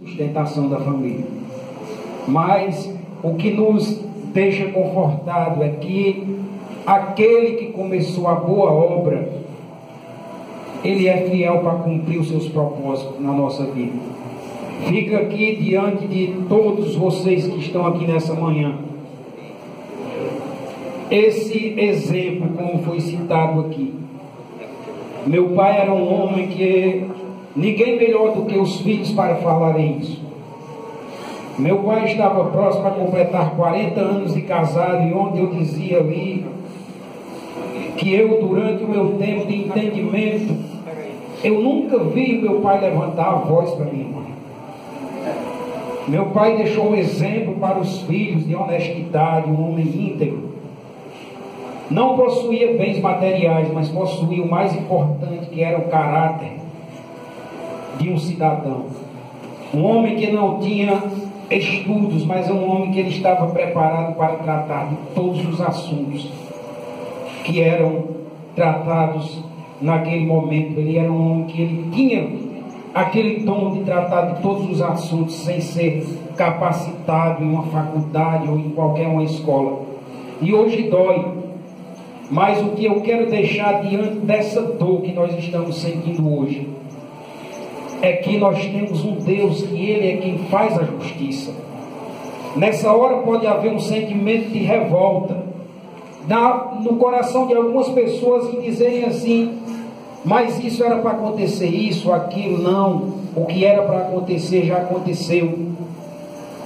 sustentação da família. Mas o que nos deixa confortado é que aquele que começou a boa obra, ele é fiel para cumprir os seus propósitos na nossa vida. Fica aqui diante de todos vocês que estão aqui nessa manhã esse exemplo, como foi citado aqui. Meu pai era um homem que ninguém melhor do que os filhos para falarem isso. Meu pai estava próximo a completar 40 anos de casado, e onde eu dizia ali que eu, durante o meu tempo de entendimento, eu nunca vi meu pai levantar a voz para minha mãe. Meu pai deixou um exemplo para os filhos de honestidade, um homem íntegro. Não possuía bens materiais, mas possuía o mais importante, que era o caráter de um cidadão. Um homem que não tinha estudos, mas um homem que ele estava preparado para tratar de todos os assuntos que eram tratados naquele momento. Ele era um homem que ele tinha aquele dom de tratar de todos os assuntos sem ser capacitado em uma faculdade ou em qualquer uma escola. E hoje dói. Mas o que eu quero deixar diante dessa dor que nós estamos sentindo hoje é que nós temos um Deus que Ele é quem faz a justiça. Nessa hora pode haver um sentimento de revolta no coração de algumas pessoas em dizerem assim: mas isso era para acontecer, isso, aquilo. Não, o que era para acontecer já aconteceu.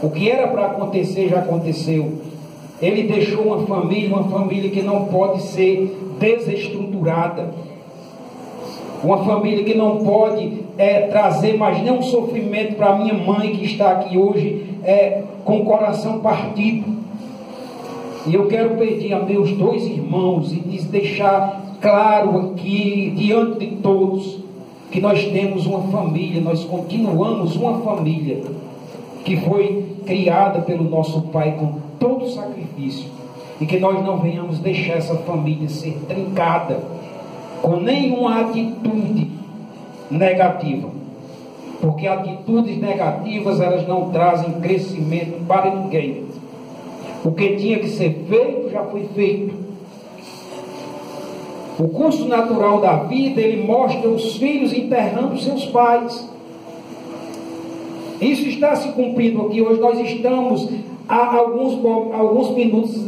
O que era para acontecer já aconteceu. Ele deixou uma família que não pode ser desestruturada, uma família que não pode trazer mais nenhum sofrimento para a minha mãe, que está aqui hoje com o coração partido. E eu quero pedir a meus dois irmãos e deixar claro aqui diante de todos que nós temos uma família, nós continuamos uma família que foi criada pelo nosso Pai com todo sacrifício, e que nós não venhamos deixar essa família ser trincada com nenhuma atitude negativa, porque atitudes negativas, elas não trazem crescimento para ninguém. O que tinha que ser feito já foi feito. O curso natural da vida, ele mostra os filhos enterrando seus pais. Isso está se cumprindo aqui. Hoje nós estamos há alguns minutos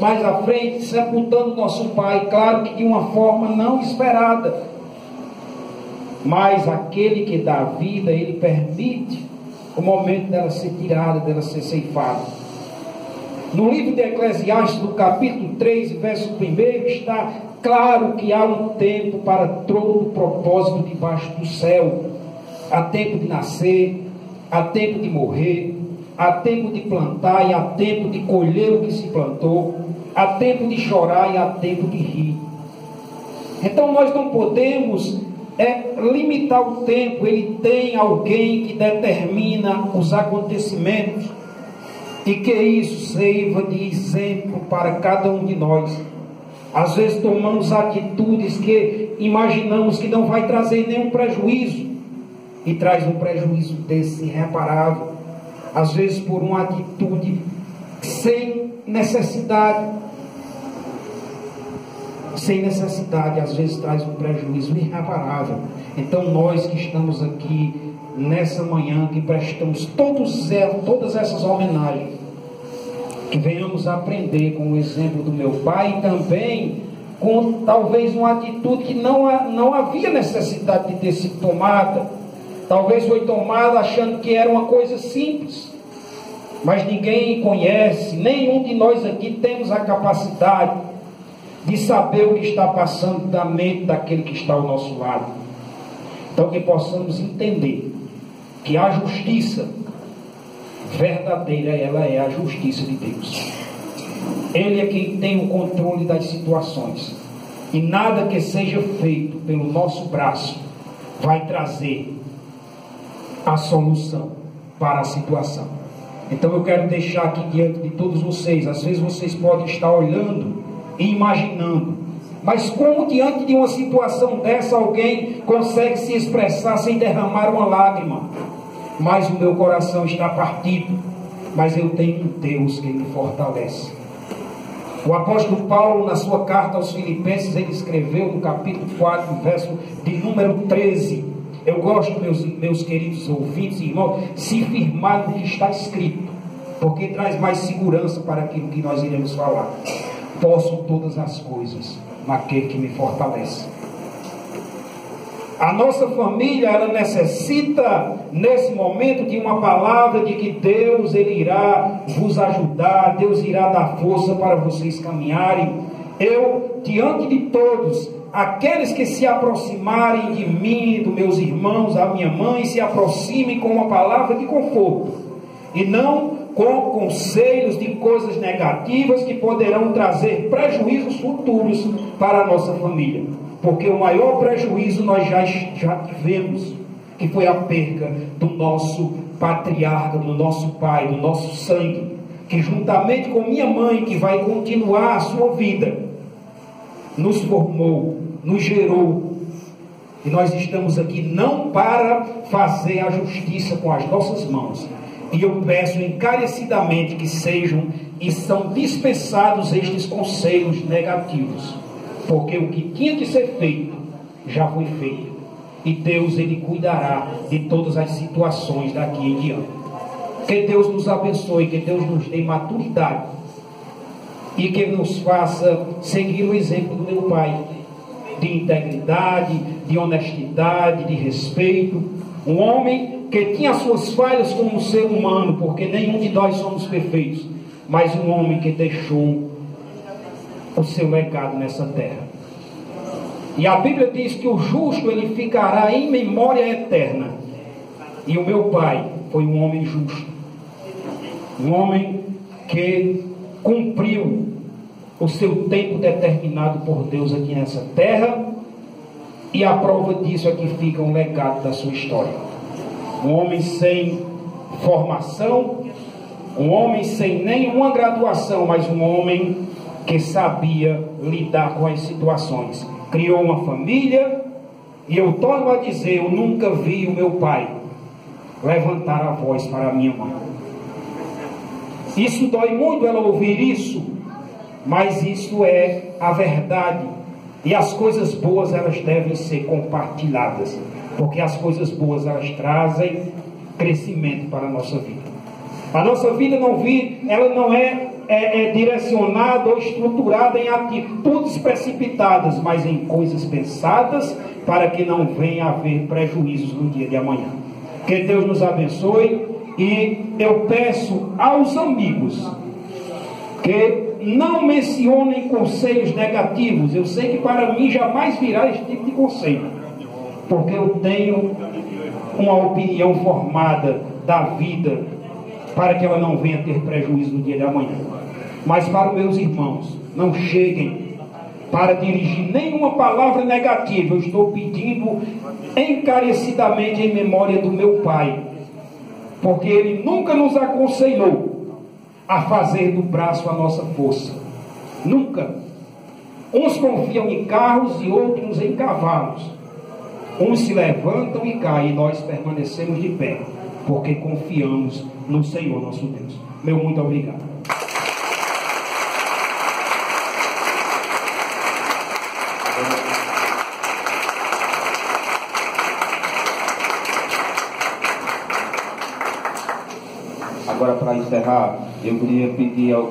mais à frente sepultando nosso pai, claro que de uma forma não esperada, mas aquele que dá vida, ele permite o momento dela ser tirada, dela ser ceifada. No livro de Eclesiastes, no capítulo 3, verso 1, está claro que há um tempo para todo o propósito debaixo do céu. Há tempo de nascer, há tempo de morrer, há tempo de plantar e há tempo de colher o que se plantou, há tempo de chorar e há tempo de rir. Então nós não podemos limitar o tempo. Ele tem alguém que determina os acontecimentos, e que isso sirva de exemplo para cada um de nós. Às vezes tomamos atitudes que imaginamos que não vai trazer nenhum prejuízo, e traz um prejuízo desse irreparável. Às vezes por uma atitude sem necessidade, às vezes traz um prejuízo irreparável. Então nós que estamos aqui nessa manhã, que prestamos todas essas homenagens, que venhamos aprender com o exemplo do meu pai, e também com talvez uma atitude que não havia necessidade de ter sido tomada. Talvez foi tomada achando que era uma coisa simples, mas ninguém conhece, nenhum de nós aqui temos a capacidade de saber o que está passando da mente daquele que está ao nosso lado. Então que possamos entender que a justiça verdadeira, ela é a justiça de Deus. Ele é quem tem o controle das situações, e nada que seja feito pelo nosso braço vai trazer a solução para a situação. Então eu quero deixar aqui diante de todos vocês, às vezes vocês podem estar olhando e imaginando, mas como diante de uma situação dessa alguém consegue se expressar sem derramar uma lágrima? mas o meu coração está partido. Mas eu tenho um Deus que me fortalece. O apóstolo Paulo, na sua carta aos Filipenses, ele escreveu no capítulo 4, verso de número 13. Eu gosto, meus queridos ouvintes e irmãos, se firmar no que está escrito, porque traz mais segurança para aquilo que nós iremos falar. Posso todas as coisas naquele que me fortalece. A nossa família, ela necessita, nesse momento, de uma palavra de que Deus, Ele irá vos ajudar, Deus irá dar força para vocês caminharem. Eu, diante de todos, aqueles que se aproximarem de mim, dos meus irmãos, a minha mãe, se aproximem com uma palavra de conforto, e não com conselhos de coisas negativas que poderão trazer prejuízos futuros para a nossa família. Porque o maior prejuízo nós já tivemos, que foi a perca do nosso patriarca, do nosso pai, do nosso sangue, que juntamente com minha mãe, que vai continuar a sua vida, nos formou, nos gerou. E nós estamos aqui não para fazer a justiça com as nossas mãos. E eu peço encarecidamente que sejam e são dispensados estes conselhos negativos. Porque o que tinha que ser feito, já foi feito. E Deus, Ele cuidará de todas as situações daqui em diante. Que Deus nos abençoe, que Deus nos dê maturidade. E que nos faça seguir o exemplo do meu pai. De integridade, de honestidade, de respeito. Um homem que tinha suas falhas como ser humano, porque nenhum de nós somos perfeitos. Mas um homem que deixou o seu legado nessa terra. E a Bíblia diz que o justo, ele ficará em memória eterna. E o meu pai foi um homem justo, um homem que cumpriu o seu tempo determinado por Deus aqui nessa terra, e a prova disso é que fica um legado da sua história. Um homem sem formação, um homem sem nenhuma graduação, mas um homem que sabia lidar com as situações. Criou uma família, e eu torno a dizer, eu nunca vi o meu pai levantar a voz para a minha mãe. Isso dói muito ela ouvir isso, mas isso é a verdade. E as coisas boas, elas devem ser compartilhadas, porque as coisas boas, elas trazem crescimento para a nossa vida. A nossa vida ela não é direcionada ou estruturada em atitudes precipitadas, mas em coisas pensadas, para que não venha a haver prejuízos no dia de amanhã. Que Deus nos abençoe. E eu peço aos amigos que não mencionem conselhos negativos. Eu sei que para mim jamais virá esse tipo de conselho, porque eu tenho uma opinião formada da vida, para que ela não venha ter prejuízo no dia de amanhã. Mas para os meus irmãos, não cheguem para dirigir nenhuma palavra negativa. Eu estou pedindo encarecidamente em memória do meu pai, porque ele nunca nos aconselhou a fazer do braço a nossa força. Nunca. Uns confiam em carros e outros em cavalos. Uns se levantam e caem, e nós permanecemos de pé, porque confiamos no Senhor nosso Deus. Meu muito obrigado. Agora, para encerrar, eu queria pedir ao